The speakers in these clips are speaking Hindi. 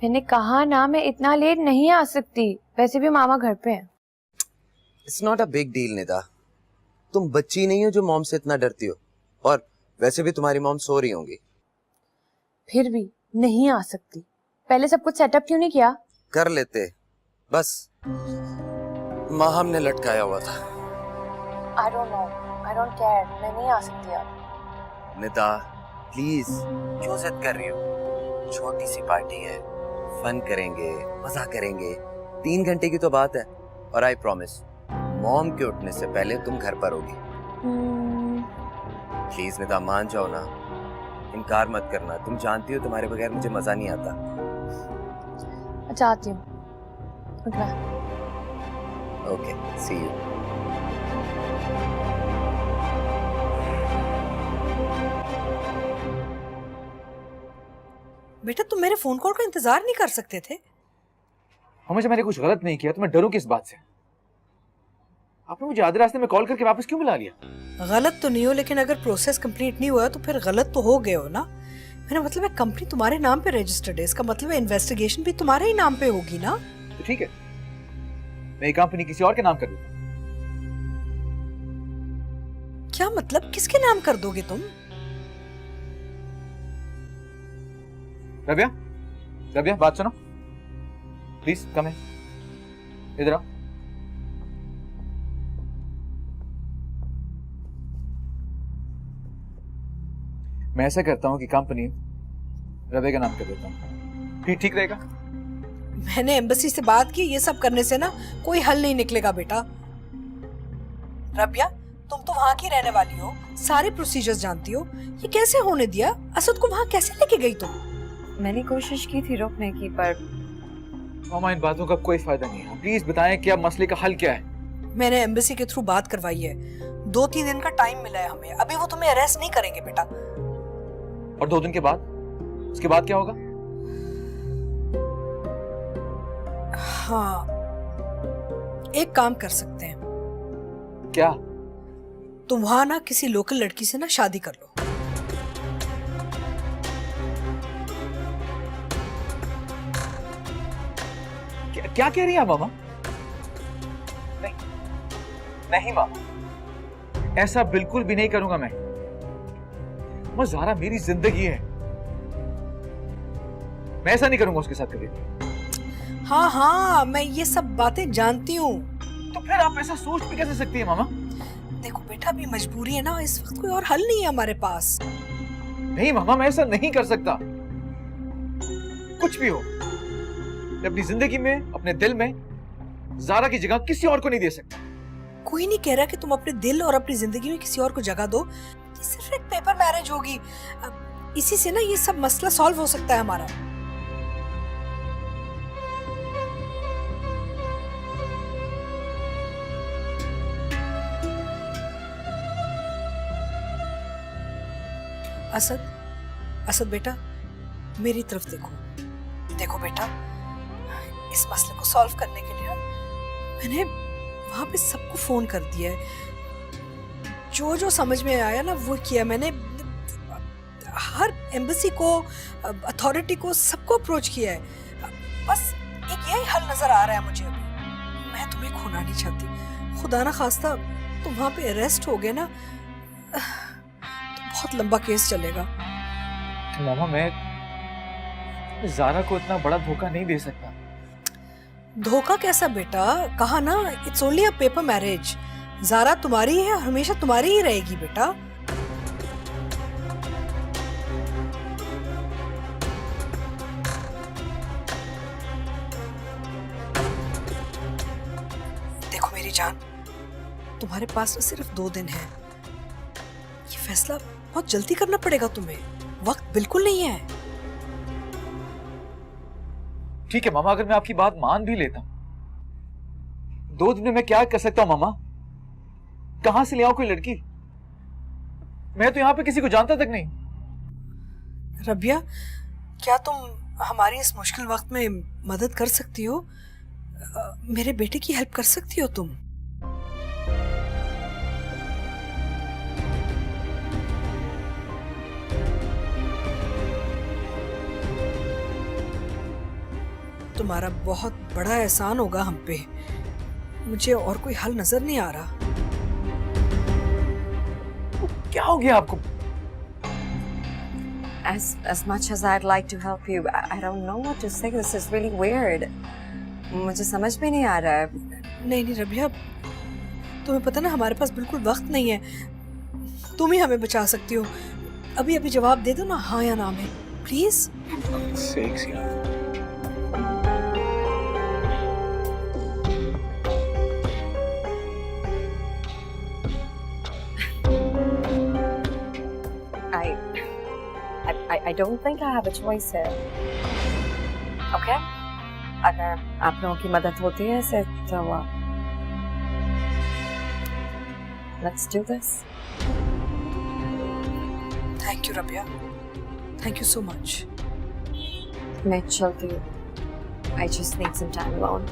मैंने कहा ना मैं इतना लेट नहीं आ सकती, वैसे भी मामा घर पे हैं। It's not a big deal Nida, तुम बच्ची नहीं हो जो मॉम से इतना डरती हो, और वैसे भी तुम्हारी मॉम सो रही होंगी। फिर भी नहीं आ सकती। पहले सब कुछ सेटअप क्यों नहीं किया? कर लेते, बस माहम ने लटकाया हुआ था। I don't know, I don't care, मैं नहीं आ सकती अब। निदा प्लीज, क्यों जिद कर रही हो? छोटी सी पार्टी है, फन करेंगे, मजा करेंगे, 3 घंटे की तो बात है। और आई प्रॉमिस, मॉम के उठने से पहले तुम घर पर होगी। प्लीज निदा मान जाओ ना, इनकार मत करना। तुम जानती हो तुम्हारे बगैर मुझे मजा नहीं आता। चाहती हूँ। Okay, see you. बेटा तुम मेरे फोन कॉल का इंतजार नहीं कर सकते थे? हमेशा मैंने कुछ गलत नहीं किया तो मैं डरूं किस बात से? आपने मुझे आधे रास्ते में कॉल करके वापस क्यों बुला लिया? गलत तो नहीं हो, लेकिन अगर प्रोसेस कंप्लीट नहीं हुआ तो फिर गलत तो हो गए हो ना। मेरा मतलब है कंपनी तुम्हारे नाम पे रजिस्टर्ड है, इसका मतलब है इन्वेस्टिगेशन भी तुम्हारे ही नाम पे होगी ना। तो ठीक है, मैं ये कंपनी किसी और के नाम कर दूंगा। क्या मतलब, किसके नाम कर दोगे तुम? रबिया, रबिया बात सुनो प्लीज, कम है, इधर आओ। मैं ऐसा करता हूं कि कंपनी रबिया का नाम कर देता हूं, ठीक रहेगा? मैंने एम्बेसी से बात की, ये सब करने से ना कोई हल नहीं निकलेगा बेटा। रबिया तुम तो वहां की रहने वाली हो, सारे प्रोसीजर्स जानती हो, ये कैसे होने दिया? असद को वहां कैसे लेके गई तुम? मैंने कोशिश की थी रोकने की, पर मामा इन बातों का कोई फायदा नहीं है। प्लीज बताएं क्या मसले का हल क्या है? मैंने एम्बेसी के थ्रू बात करवाई है, 2-3 दिन का टाइम मिला है हमें। अभी वो तुम्हें अरेस्ट नहीं करेंगे बेटा। और 2 दिन के बाद, उसके बाद क्या होगा? हाँ, एक काम कर सकते हैं। क्या? तुम वहां ना किसी लोकल लड़की से ना शादी कर लो। क्या कह रही है मामा? नहीं, नहीं मामा, ऐसा बिल्कुल भी नहीं करूंगा मैं। ज़ारा मेरी जिंदगी है, मैं ऐसा नहीं करूंगा उसके साथ कभी। हाँ हाँ, मैं ये सब बातें जानती हूँ। तो फिर आप ऐसा सोच भी कैसे सकती है मामा? देखो बेटा, अभी मजबूरी है ना, इस वक्त कोई और हल नहीं है हमारे पास। नहीं मामा, मैं ऐसा नहीं कर सकता। कुछ भी हो, मैं अपनी जिंदगी में, अपने दिल में ज़ारा की जगह किसी और को नहीं दे सकता। कोई नहीं कह रहा कि तुम अपने दिल और अपनी जिंदगी में किसी और को जगह दो। ये सिर्फ एक पेपर मैरिज होगी, इसी से ना ये सब मसला सॉल्व हो सकता है हमारा। असद, असद बेटा मेरी तरफ देखो। देखो बेटा, इस मसले को सॉल्व करने के लिए ना मैंने वहां पे सबको फोन कर दिया है। जो जो समझ में आया ना वो किया मैंने। हर एम्बेसी को, अथॉरिटी को, सबको अप्रोच किया है। बस एक यही हल नजर आ रहा है मुझे अभी। मैं तुम्हें खोना नहीं चाहती। खुदा ना खास्ता तुम वहां पे अरेस्ट हो गए ना तो बहुत लंबा केस चलेगा। मामा मैं ज़ारा को इतना बड़ा धोखा नहीं दे सकता। धोखा कैसा बेटा? कहा ना, it's only a paper marriage. Zara तुम्हारी है और हमेशा तुम्हारी ही रहेगी बेटा। देखो मेरी जान, तुम्हारे पास ना सिर्फ 2 दिन है। ये फैसला बहुत जल्दी करना पड़ेगा तुम्हें, वक्त बिल्कुल नहीं है। ठीक है मामा, अगर मैं आपकी बात मान भी लेता हूं, 2 दिन में मैं क्या कर सकता हूं मामा? कहां से ले आऊं कोई लड़की? मैं तो यहां पे किसी को जानता तक नहीं। रबिया, क्या तुम हमारी इस मुश्किल वक्त में मदद कर सकती हो? मेरे बेटे की हेल्प कर सकती हो तुम? तुम्हारा बहुत बड़ा एहसान होगा हम पे। मुझे और कोई हल नजर नहीं आ रहा। क्या हो गया आपको? As much as I'd like to help you, I don't know what to say. This is really weird. मुझे समझ में नहीं आ रहा है। नहीं रबिया, तुम्हें पता ना हमारे पास बिल्कुल वक्त नहीं है। तुम ही हमें बचा सकती हो। अभी अभी जवाब दे दो ना, हाँ या ना में, please. I don't think I have a choice here. Okay? अगर आप लोगों की मदद होती है इससे तो let's do this. Thank you Rabia, thank you so much. मैं चलती हूँ। I just need some time alone.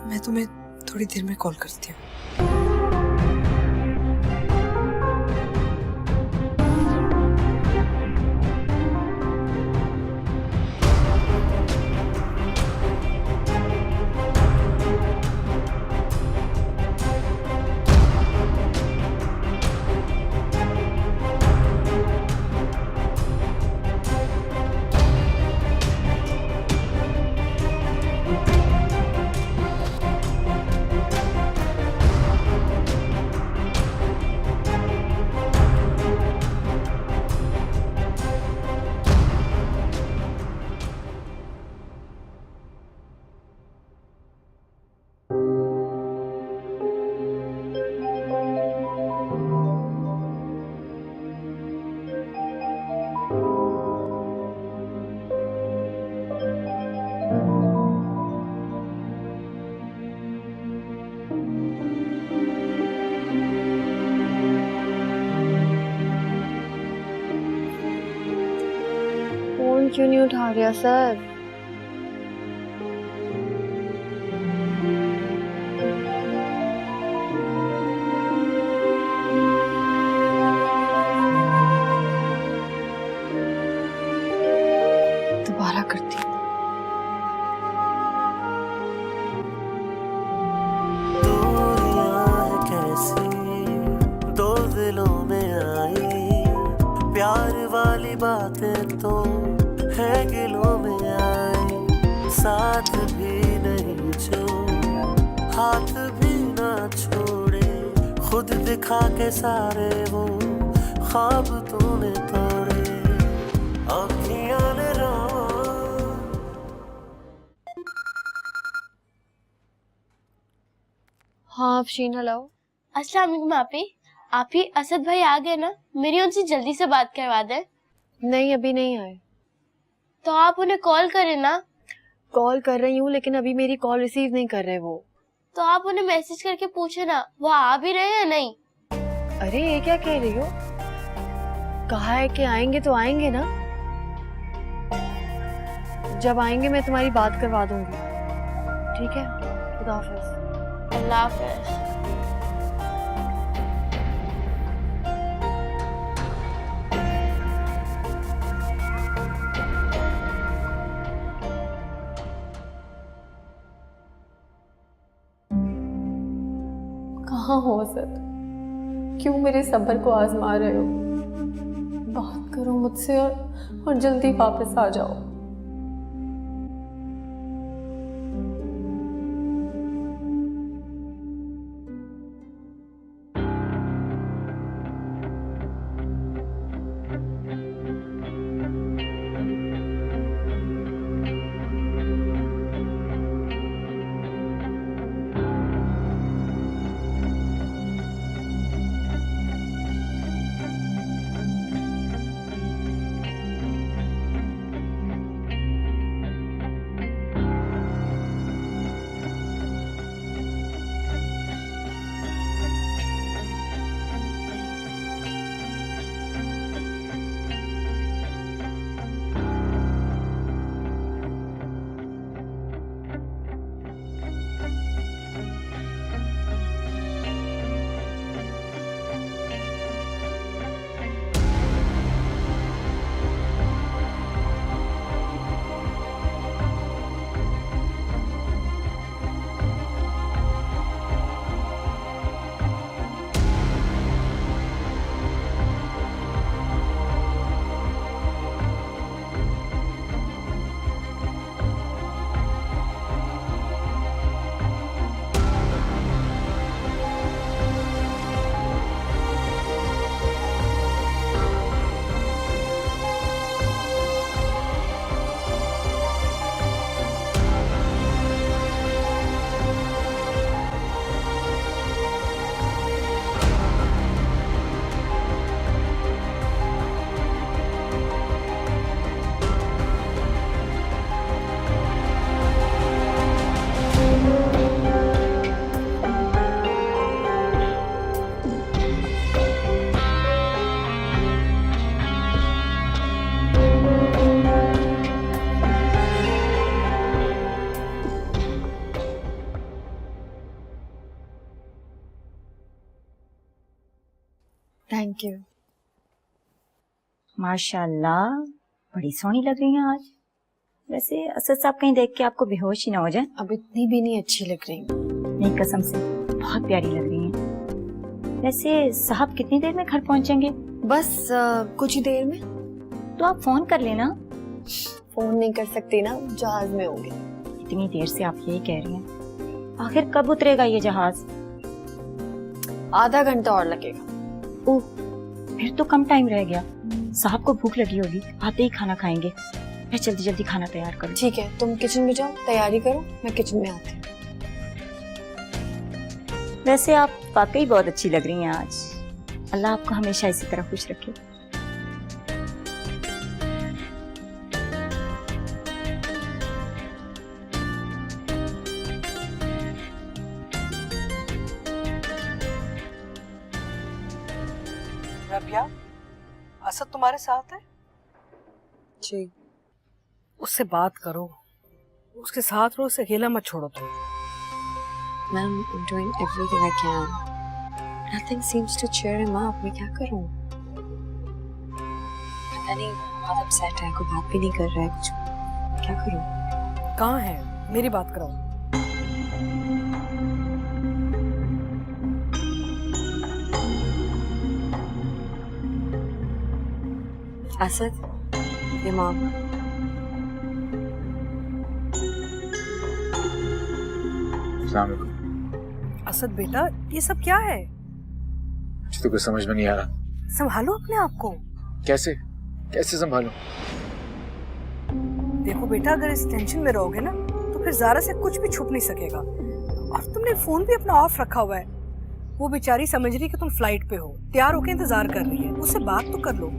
मैं तुम्हें थोड़ी देर में कॉल करती हूँ। फोन क्यों नहीं उठा रहा सर? दोबारा करती हूँ। दो दिलों में आई प्यार वाली बातें तो है गिलों में आई, साथ भी नहीं जो हाथ भी ना छोड़े, खुद दिखा के सारे वो ख्वाब तूने तोड़े, अखियां ने हाँ अफशीन, हेलो। अस्सलाम वालेकुम आप ही असद भाई आ गए ना? मेरी उनसे जल्दी से बात करवा दें। नहीं अभी नहीं आए। तो आप उन्हें कॉल करें ना। कॉल कर रही हूँ लेकिन अभी मेरी कॉल रिसीव नहीं कर रहे वो। तो आप उन्हें मैसेज करके पूछे ना वो आ भी रहे हैं या नहीं। अरे ये क्या कह रही हो? कहा है कि आएंगे तो आएंगे ना। जब आएंगे मैं तुम्हारी बात करवा दूंगी। ठीक है, खुदा हाफिज। अल्लाह हाफिज। कहाँ हो असद? क्यों मेरे सब्र को आजमा रहे हो? बात करो मुझसे और जल्दी वापस आ जाओ। Thank you. माशाल्लाह, बड़ी सोहनी लग रही हैं आज। वैसे असद साहब कहीं देख के आपको बेहोश ही ना हो जाए। अब इतनी भी नहीं अच्छी लग रही। नहीं, कसम से बहुत प्यारी लग रही हैं। वैसे साहब कितनी देर में घर पहुंचेंगे? बस कुछ ही देर में। तो आप फोन कर लेना। फोन नहीं कर सकती ना, जहाज में होंगे। इतनी देर से आप यही कह रही हैं, आखिर कब उतरेगा ये जहाज? आधा घंटा और लगेगा। ओह, फिर तो कम टाइम रह गया। साहब को भूख लगी होगी, आते ही खाना खाएंगे। मैं जल्दी जल्दी खाना तैयार करूं। ठीक है, तुम किचन में जाओ, तैयारी करो, मैं किचन में आती हूँ। वैसे आप वाकई बहुत अच्छी लग रही हैं आज। अल्लाह आपको हमेशा इसी तरह खुश रखे। रबिया, असद तुम्हारे साथ है? जी। उससे बात करो, उसके साथ रहो, उसे अकेला मत छोड़ो तुम। Ma'am, I'm doing everything I can. Nothing seems to cheer him up. मैं क्या करूं? पता नहीं, बहुत upset है, कोई बात भी नहीं कर रहा है कुछ। क्या करूं? कहाँ है? मेरी बात कराओ। असद, ये मॉम। अस्सलाम वालेकुम। असद बेटा, ये सब क्या है? मुझे तो कुछ समझ में नहीं आ रहा। संभालो अपने आप को। कैसे कैसे संभालूं? देखो बेटा, अगर इस टेंशन में रहोगे ना तो फिर ज़ारा से कुछ भी छुप नहीं सकेगा। और तुमने फोन भी अपना ऑफ रखा हुआ है। वो बेचारी समझ रही कि तुम फ्लाइट पे हो, तैयार होके इंतजार कर रही है। उससे बात तो कर लो।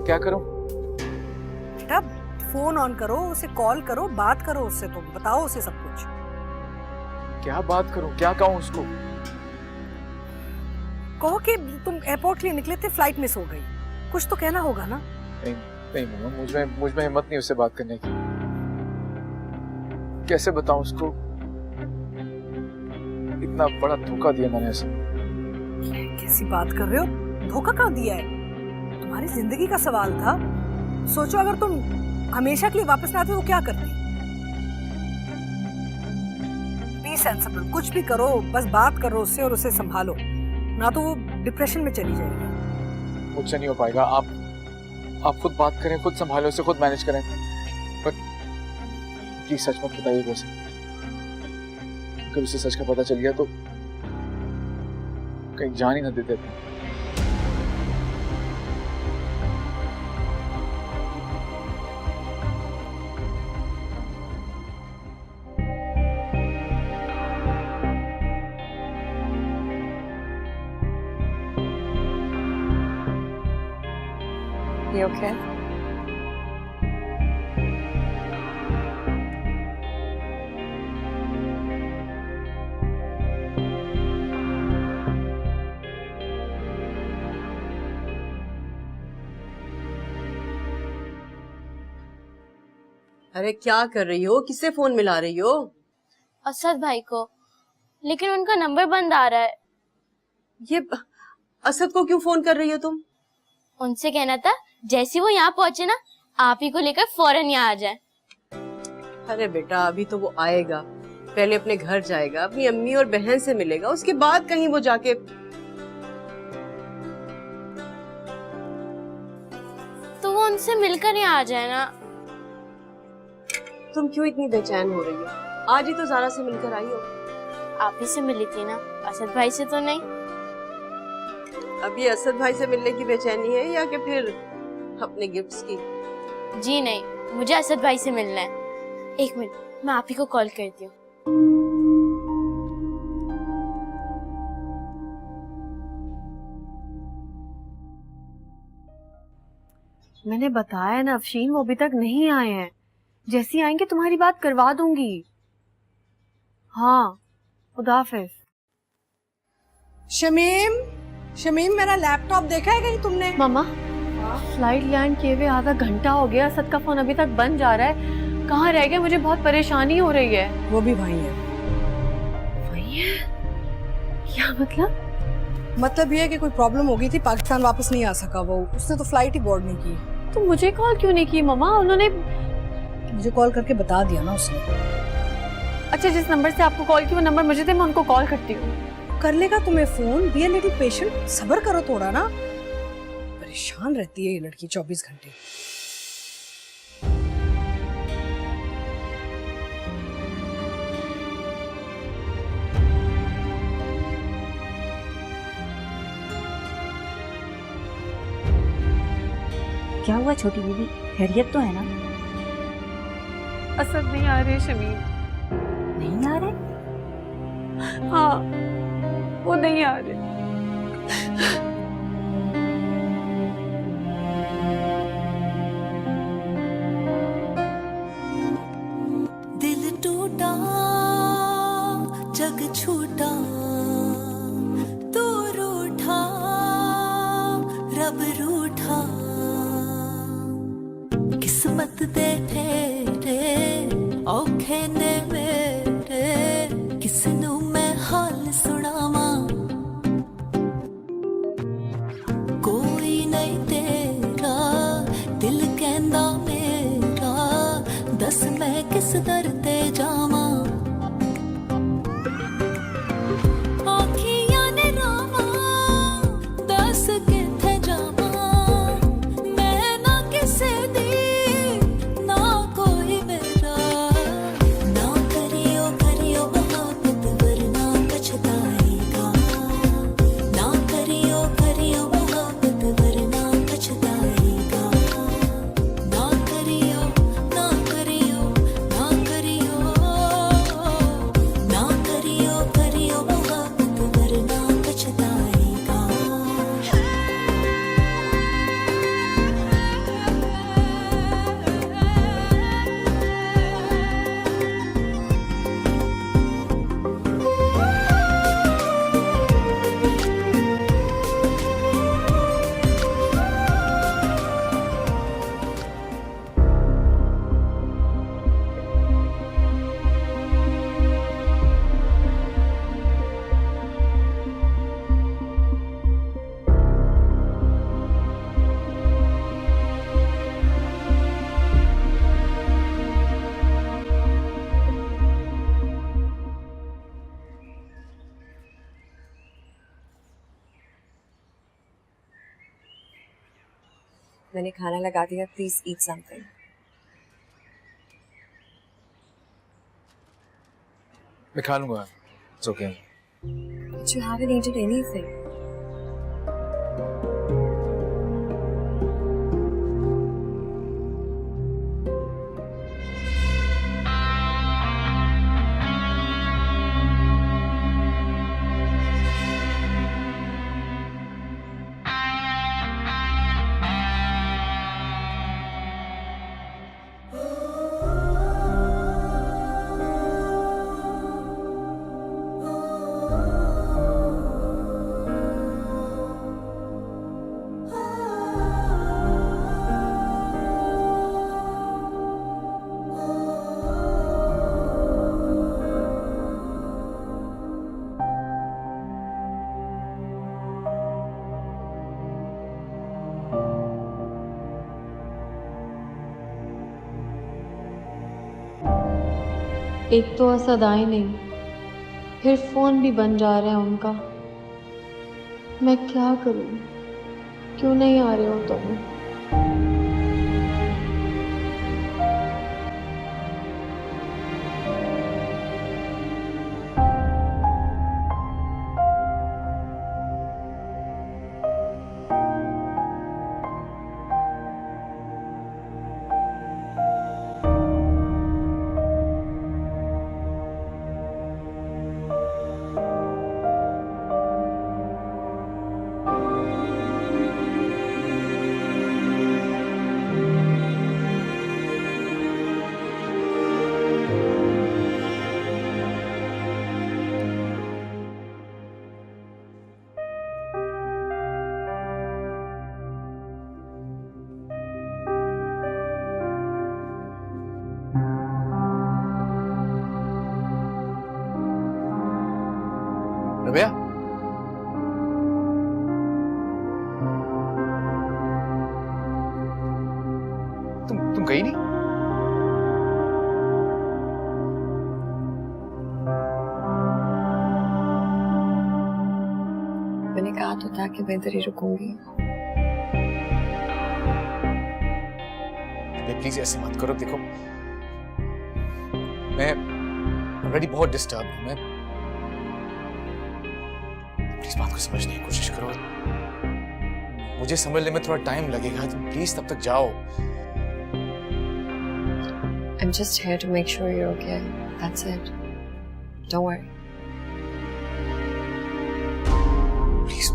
क्या करूं? बेटा, फोन ऑन करो, उसे कॉल करो, बात करो उससे, तुम बताओ उसे सब कुछ। क्या बात करूं? क्या कहूं उसको? कहो कि तुम एयरपोर्ट के लिए निकले थे, फ्लाइट मिस हो गई। कुछ तो कहना होगा ना। नहीं मम्मा, मुझ में हिम्मत नहीं उससे बात करने की। कैसे बताऊं उसको? इतना बड़ा धोखा दिया मैंने उसे। कैसी बात कर रहे हो? धोखा कहाँ दिया है? तुम्हारी जिंदगी का सवाल था। सोचो, अगर तुम हमेशा के लिए वापस ना आते तो क्या करती? बी सेंसिबल, कुछ भी करो, बस बात करो उससे और उसे संभालो, ना तो वो डिप्रेशन में चली जाएगी। मुझसे नहीं हो पाएगा। आप खुद बात करें, खुद संभालें उसे, खुद मैनेज करें। पर प्लीज सच मत बताइए उसे। अगर उसे सच का पता चल गया तो कहीं जान ही ना देते अपनी। You okay? अरे क्या कर रही हो? किससे फोन मिला रही हो? असद भाई को, लेकिन उनका नंबर बंद आ रहा है। ये असद को क्यों फोन कर रही हो तुम? उनसे कहना था जैसे वो यहाँ पहुंचे ना, आप ही को लेकर फौरन यहाँ आ जाए। अरे बेटा, अभी तो वो आएगा, पहले अपने घर जाएगा, अपनी अम्मी और बहन से मिलेगा, उसके बाद कहीं वो जाके। तो वो उनसे मिलकर यहाँ आ जाए ना। तुम क्यों इतनी बेचैन हो रही हो? आज ही तो ज़ारा से मिलकर आई हो। आप ही से मिली थी ना, असद भाई से तो नहीं। अभी असद भाई से मिलने की बेचैनी है या कि फिर अपने गिफ्ट्स की? जी नहीं, मुझे असद भाई से मिलना है। एक मिनट, मैं आप ही को कॉल करती हूँ। मैंने बताया ना अफशीन, वो अभी तक नहीं आए हैं। जैसे ही आएंगे तुम्हारी बात करवा दूंगी। हाँ, खुदा हाफिज। शमीम, मेरा लैपटॉप देखा है कहीं तुमने? मामा, फ्लाइट लैंड किए हुए आधा घंटा हो गया, असद का फोन अभी तक बंद जा रहा है। कहाँ रह गए? मुझे बहुत परेशानी हो रही है। वो भी वही है। वही है? क्या मतलब? मतलब ये है कि कोई प्रॉब्लम हो गई थी, पाकिस्तान वापस नहीं आ सका वो, उसने तो फ्लाइट ही बोर्ड नहीं की। तो मुझे कॉल क्यों नहीं की मम्मा? उन्होंने मुझे कॉल करके बता दिया ना उसने। अच्छा, जिस नंबर से आपको कॉल की वो नंबर मुझे दे, मैं उनको कॉल करती हूँ। कर लेगा तुम्हें phone, be a little patient, सब्र करो थोड़ा ना। परेशान रहती है ये लड़की 24 घंटे। क्या हुआ छोटी बीबी, खैरियत तो है ना? असद नहीं आ रहे शमीम। नहीं आ रहे? हाँ, वो नहीं आ रहे। दिल टूटा जग छूटा, तू रूठा रब रूठा, किस्मत दे तेरे औखे ने मेरे, किसनू मैं हाल सुनावा, कोई नहीं तेरा दिल कहंदा मेरा, दस मैं किस दर ते जावा, आखियां ने रावा दस किथे जावा, मैं ना किसे दी ना कोई मेरा, ना करियो करियो मोहब्बत वरना पछताएगा, ना करियो करियो मोहब्बत वरना पछताएगा, ना करियो ना करियो ना करियो, ना करियो करियो मोहब्बत वरना पछताएगा। मैंने खाना लगा दिया, प्लीज ईट समथिंग। मैं खा लूंगा, it's okay. But you haven't eaten anything. एक तो असद आए नहीं, फिर फोन भी बन जा रहा है उनका। मैं क्या करूं? क्यों नहीं आ रहे हो तुम? रबिया, मैंने कहा तो था कि मैं इधर ही रुकूंगी। प्लीज ऐसे मत करो, देखो मैं ऑलरेडी बहुत डिस्टर्ब हूं। मैं प्लीज बात को समझने की कोशिश करो। मुझे समझने में थोड़ा टाइम लगेगा, तुम प्लीज तब तक जाओ। I'm just here to make sure you're okay. That's it. Don't worry. Please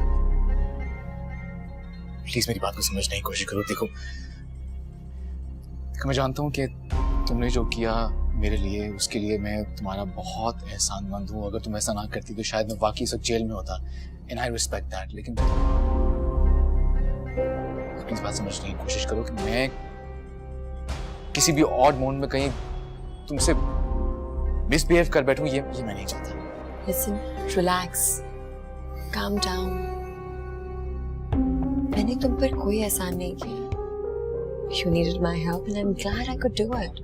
please मेरी बात को समझने की कोशिश करो। देखो मैं जानता हूँ कि तुमने जो किया मेरे लिए, उसके लिए मैं तुम्हारा बहुत एहसानमंद हूँ। अगर तुम ऐसा ना करती तो शायद मैं वाकई सब जेल में होता, एंड आई रिस्पेक्ट दैट। लेकिन प्लीज बात समझने की कोशिश करो कि मैं किसी भी ऑड मोमेंट में कहीं तुमसे मिसबिहेव कर बैठूं, ये मैं नहीं चाहता। Listen, relax, calm down. मैंने तुम पर कोई एहसान नहीं किया। You needed my help and I'm glad I could do it.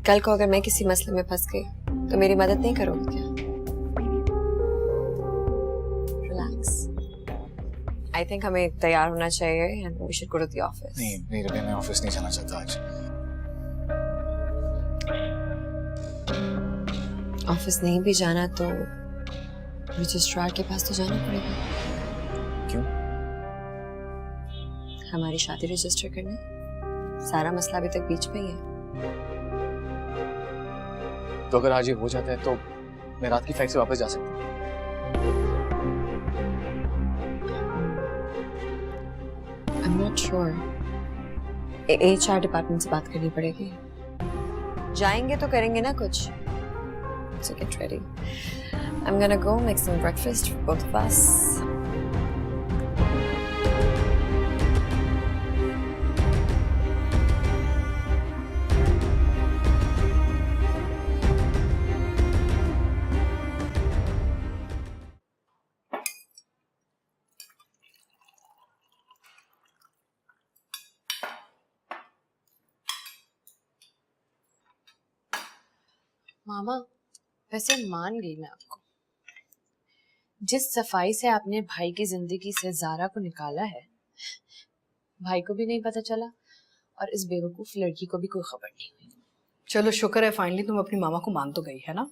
कल को अगर मैं किसी मसले में फंस गई तो मेरी मदद नहीं करोगे क्या? Relax. I think हमें तैयार होना चाहिए and we should go to the office. नहीं रबी, मैं ऑफिस नहीं जाना चाहता आज। ऑफिस नहीं भी जाना तो रजिस्ट्रार के पास तो जाना पड़ेगा। क्यों? हमारी शादी रजिस्टर करने। सारा मसला अभी तक बीच में ही है। तो अगर आज ये हो जाता है तो मैं रात की फ्लाइट से वापस जा सकता हूँ। I'm not sure. HR department से बात करनी पड़ेगी। जाएंगे तो करेंगे ना कुछ। So get ready. I'm gonna go make some breakfast for both of us. मामा, वैसे मान गई मैं आपको। जिस सफाई से आपने भाई की जिंदगी से ज़ारा को निकाला है, भाई को भी नहीं पता चला और इस बेवकूफ लड़की को भी कोई खबर नहीं हुई। चलो शुक्र है फाइनली तुम अपनी मामा को मान तो गई है ना।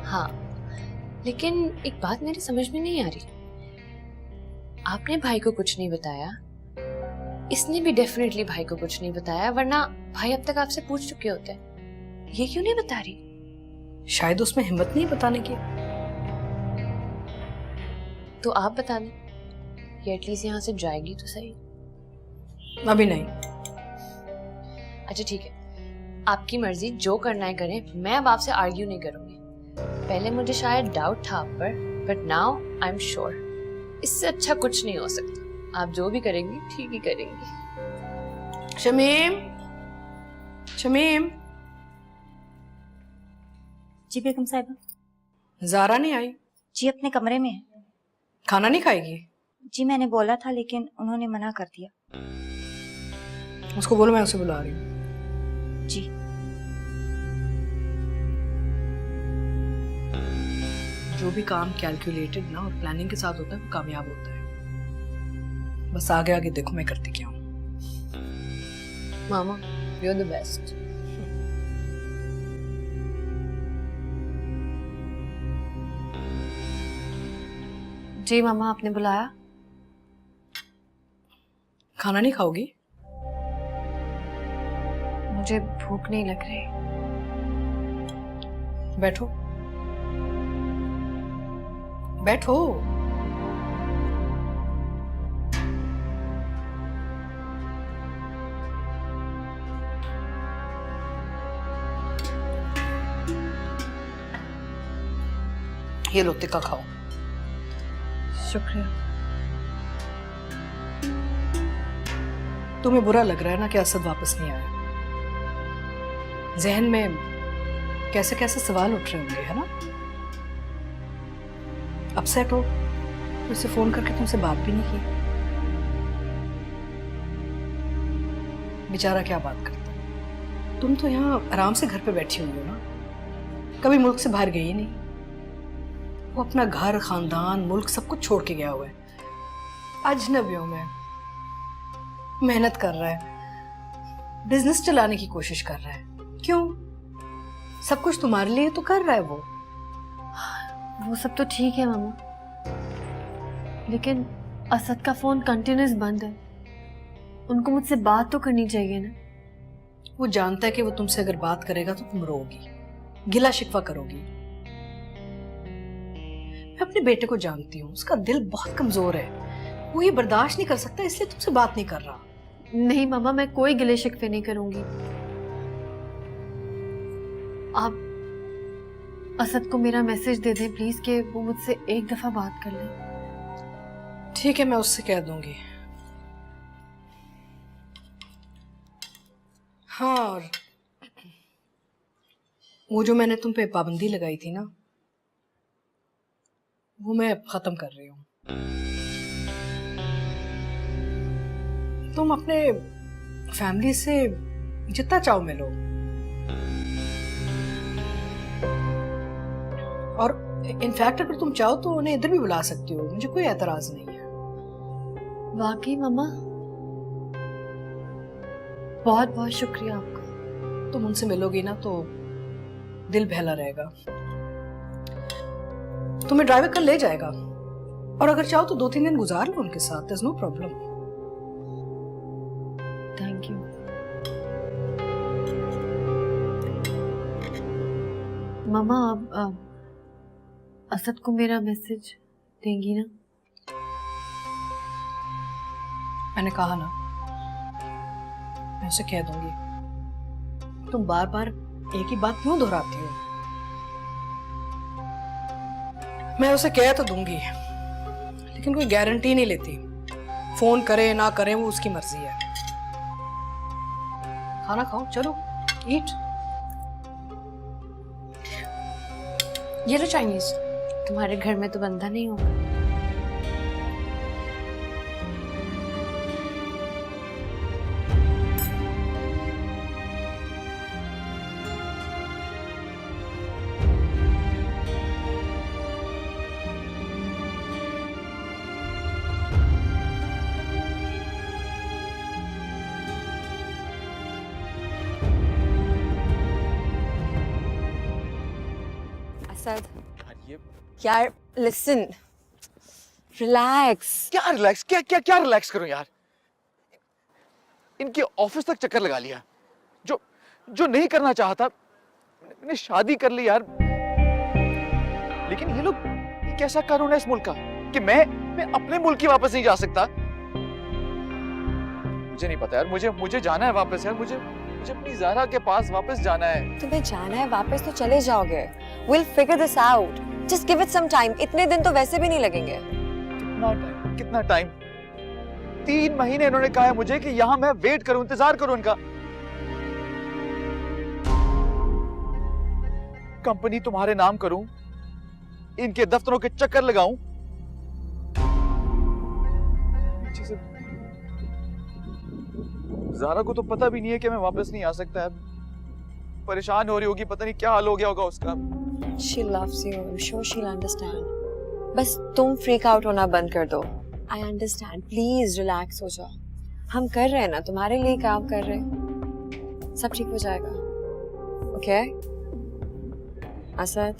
हाँ, लेकिन एक बात मेरी समझ में नहीं आ रही। आपने भाई को कुछ नहीं बताया, इसने भी डेफिनेटली भाई को कुछ नहीं बताया, वरना भाई अब तक आपसे पूछ चुके होते हैं। ये क्यों नहीं बता रही? शायद उसमें हिम्मत नहीं बताने की। तो आप बता दें, ये एटलीस्ट यहाँ से जाएगी तो सही। अभी नहीं। अच्छा ठीक है, आपकी मर्जी, जो करना है करें। मैं अब आपसे आर्ग्यू नहीं करूंगी। पहले मुझे शायद डाउट था आप पर, but now I am sure इससे अच्छा कुछ नहीं हो सकता। आप जो भी करेंगी ठीक ही करेंगी। शमीम, शमीम। जी बेगम साहिबा। ज़ारा नहीं आई? जी अपने कमरे में है। खाना नहीं खाएगी? जी मैंने बोला था लेकिन उन्होंने मना कर दिया। उसको बोलो मैं उसे बुला रही हूँ। जी। जो भी काम कैलकुलेटेड ना और प्लानिंग के साथ होता है वो कामयाब होता है। बस आगे आगे देखो मैं करती क्या हूँ। मामा, यू आर द बेस्ट। जी मामा, आपने बुलाया? खाना नहीं खाओगी? मुझे भूख नहीं लग रही। बैठो बैठो। ये लो टिक्का खाओ। शुक्रिया। तुम्हें बुरा लग रहा है ना कि असद वापस नहीं आया। जहन में कैसे कैसे सवाल उठ रहे होंगे, है ना? अपसेट हो, उसे फोन करके तुमसे बात भी नहीं की। बेचारा क्या बात करता। तुम तो यहाँ आराम से घर पे बैठी हुई हो ना, कभी मुल्क से बाहर गई नहीं। वो अपना घर, खानदान, मुल्क सब कुछ छोड़ के गया हुआ है, अजनबियों में मेहनत कर रहा है, बिजनेस चलाने की कोशिश कर रहा है। क्यों? सब कुछ तुम्हारे लिए तो कर रहा है वो सब तो ठीक है मामा, लेकिन असद का फोन कंटिन्यूस बंद है। उनको मुझसे बात तो करनी चाहिए ना। वो जानता है कि वो तुमसे अगर बात करेगा तो तुम रोगी, गिला शिकवा करोगी। मैं अपने बेटे को जानती हूँ, उसका दिल बहुत कमजोर है, वो ये बर्दाश्त नहीं कर सकता, इसलिए तुमसे बात नहीं कर रहा। नहीं मामा, मैं कोई गिले शिकवे नहीं करूंगी। आप असद को मेरा मैसेज दे दें प्लीज कि वो मुझसे एक दफा बात कर ले। ठीक है, मैं उससे कह दूंगी। हाँ, और वो जो मैंने तुम पे पाबंदी लगाई थी ना, वो मैं अब खत्म कर रही हूँ। तुम अपने फैमिली से जितना चाहो मिलो, और इनफैक्ट अगर तुम चाहो तो उन्हें इधर भी बुला सकती हो, मुझे कोई एतराज नहीं है। वाकई मामा, बहुत बहुत शुक्रिया आपका। तुम उनसे मिलोगी ना तो दिल बहला रहेगा। तुम्हें ड्राइवर कल ले जाएगा, और अगर चाहो तो 2-3 दिन गुजार लो उनके साथ, there's no problem। Thank you मामा। आप असद को मेरा मैसेज देंगी ना? मैंने कहा ना, मैं उसे कह दूंगी। तुम बार बार एक ही बात क्यों दोहराती हो? मैं उसे कह तो दूंगी, लेकिन कोई गारंटी नहीं लेती। फोन करे ना करे वो उसकी मर्जी है। खाना खाओ, चलो ईट। ये लो चाइनीज, तुम्हारे घर में तो बनता नहीं होगा। यार लिसन, रिलैक्स। क्या रिलैक्स? क्या क्या क्या रिलैक्स करूं यार? इनके ऑफिस तक चक्कर लगा लिया, जो जो नहीं करना चाहता। मैंने शादी कर ली यार, लेकिन ये लोग, ये कैसा कानून है इस मुल्क का कि मैं अपने मुल्क की वापस नहीं जा सकता? मुझे नहीं पता यार, मुझे जाना है वापस यार। मुझे अपनी ज़ारा के पास वापस जाना है। तुम्हें जाना है वापस तो चले जाओगे। We'll figure this out. Just give it some time. इतने दिन तो वैसे भी नहीं लगेंगे। कितना टाइम? 3 महीने इन्होंने कहा है मुझे कि यहाँ मैं वेट करूं, इंतजार करूं इनका। कंपनी तुम्हारे नाम करूं, इनके दफ्तरों के चक्कर लगाऊं, पीछे से ज़ारा को तो पता भी नहीं है कि मैं वापस नहीं आ सकता है। परेशान हो रही होगी, पता नहीं क्या हाल हो गया होगा उसका। She loves you. I'm sure she'll understand. बस तुम फ्रीक आउट होना बंद कर दो। I understand. Please relax हो जाओ। हम कर रहे हैं ना, तुम्हारे लिए काम कर रहे हैं। सब ठीक हो जाएगा। Okay? असद।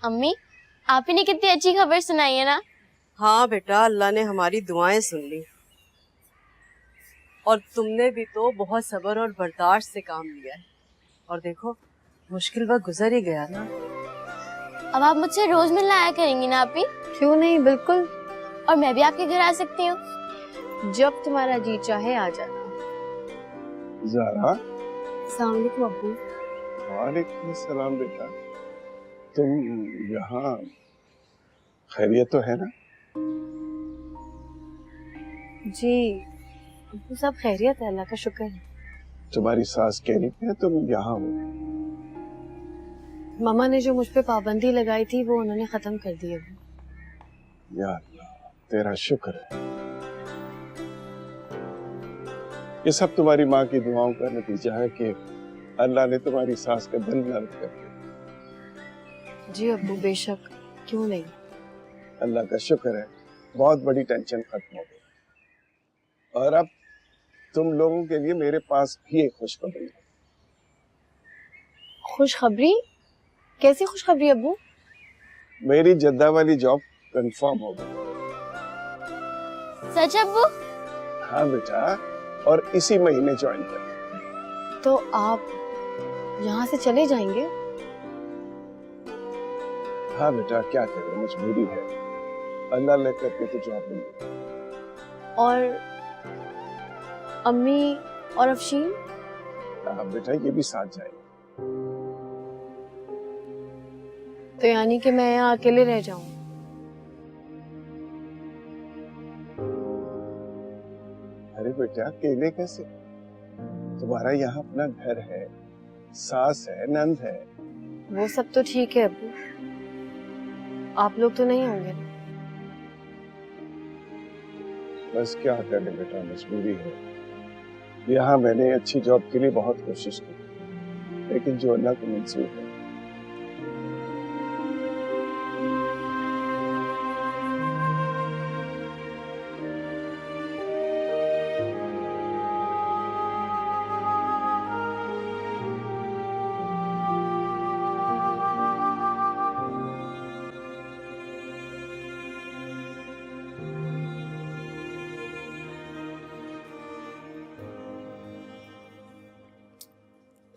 अम्मी, आप ही ने कितनी अच्छी खबर सुनाई है ना। हाँ बेटा, अल्लाह ने हमारी दुआएं सुन ली, और तुमने भी तो बहुत सब्र और बर्दाश्त से काम लिया है, और देखो मुश्किल वक्त गुजर ही गया ना। अब आप मुझसे रोज मिलने आया करेंगी ना आप ही? क्यों नहीं, बिल्कुल। और मैं भी आपके घर आ सकती हूँ? जब तुम्हारा जी चाहे आ जाना। ज़ारा। अस्सलाम वालेकुम अब्बू। वालेकुम सलाम बेटा, तुम यहाँ खैरियत तो है ना? जी अब्बू सब खैरियत है, अल्लाह का शुक्र है। तुम्हारी सास कह रही थी तुम यहाँ हो। मामा ने जो मुझ पे पाबंदी लगाई थी वो उन्होंने खत्म कर दी है। या अल्लाह, तेरा शुक्र है। ये सब तुम्हारी माँ की दुआओं का नतीजा है कि अल्लाह ने तुम्हारी सांस का दिल नर्म कर दिया। जी अब्बू, बेशक, क्यों नहीं। अल्लाह का शुक्र है, बहुत बड़ी टेंशन खत्म हो गई। और अब तुम लोगों के लिए मेरे पास भी एक खुशखबरी है। खुशखबरी? कैसी खुशखबरी अब्बू? मेरी जद्दा वाली जॉब कंफर्म हो गई। सच अब्बू? हाँ बेटा, और इसी महीने ज्वाइन कर। तो आप यहाँ से चले जाएंगे? हाँ बेटा, क्या करें, मजबूरी है। अल्लाह ले करके तो जॉब मिल गई। और अम्मी और अफशीन? हाँ बेटा, ये भी साथ जाएंगे। तो यानी कि मैं यहाँ अकेले रह जाऊं? अरे बेटा, अकेले कैसे? तुम्हारा यहाँ अपना घर है, सास है, नंद है। वो सब तो ठीक है अब्बू, आप लोग तो नहीं होंगे। बस क्या करें बेटा, मजबूरी है। यहाँ मैंने अच्छी जॉब के लिए बहुत कोशिश की, लेकिन जो अल्लाह को मंजूर है।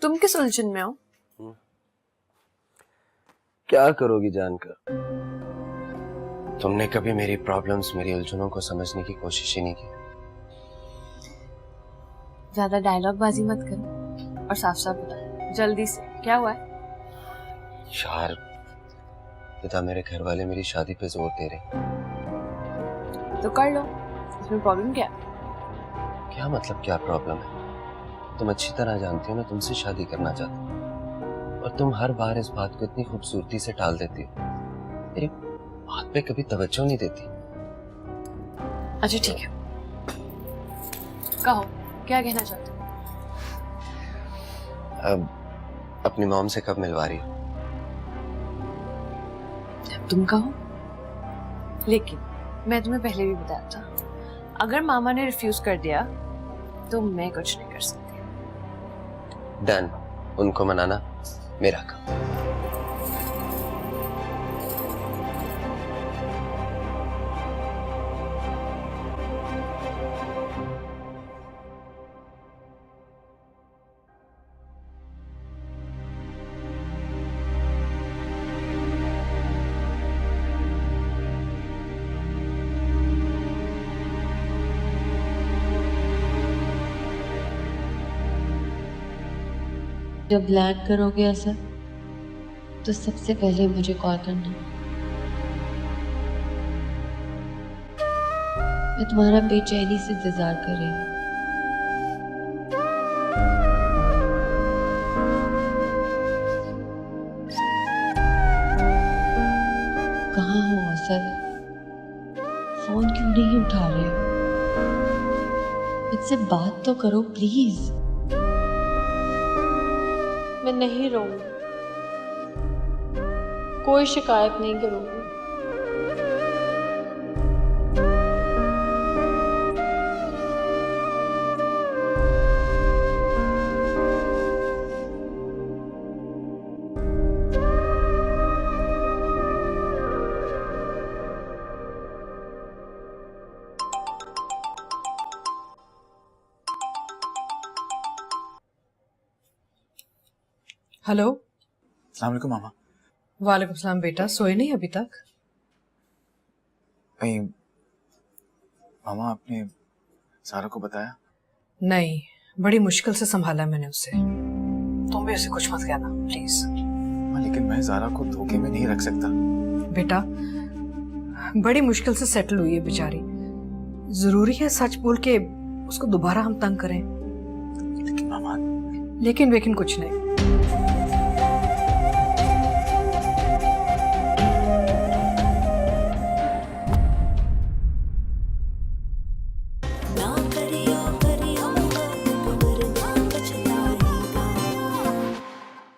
तुम किस उलझन में हो? क्या करोगी जानकर? तुमने कभी मेरी प्रॉब्लम्स, मेरी उलझनों को समझने की कोशिश ही नहीं की। ज्यादा डायलॉग बाजी मत करो और साफ साफ बताओ जल्दी से, क्या हुआ है? यार पिता, मेरे घर वाले मेरी शादी पे जोर दे रहे। तो कर लो, इसमें प्रॉब्लम क्या? क्या मतलब क्या प्रॉब्लम है? तुम अच्छी तरह जानती हो मैं तुमसे शादी करना चाहता हूँ, और तुम हर बार इस बात को इतनी खूबसूरती से टाल देती हो, मेरी बात पे कभी तवज्जो नहीं देती। अच्छा ठीक है, कहो क्या कहना चाहते हो? अब अपनी मॉम से कब मिलवा रही हो? तुम कहो। लेकिन मैं तुम्हें पहले भी बताया था, अगर मामा ने रिफ्यूज कर दिया तो मैं कुछ नहीं कर सकती। डन, उनको मनाना मेरा काम। जब लैंड करोगे ऐसा तो सबसे पहले मुझे कॉल करना। मैं तुम्हारा बेचैनी से इंतजार कर रही हूँ। कहाँ हो असद? फोन क्यों नहीं उठा रहे हो? मुझसे बात तो करो प्लीज। मैं नहीं रोऊंगी, कोई शिकायत नहीं करूंगी। हेलो। अस्सलाम वालेकुम मामा। वालेकुम सलाम बेटा, सोए नहीं अभी तक? नहीं मामा, आपने सारा को बताया? नहीं, बड़ी मुश्किल से संभाला मैंने उसे। तुम भी उसे कुछ मत कहना प्लीज। लेकिन मैं ज़ारा को धोखे में नहीं रख सकता। बेटा बड़ी मुश्किल से सेटल हुई है बेचारी, जरूरी है सच बोल के उसको दोबारा हम तंग करें? लेकिन मामा। लेकिन कुछ नहीं,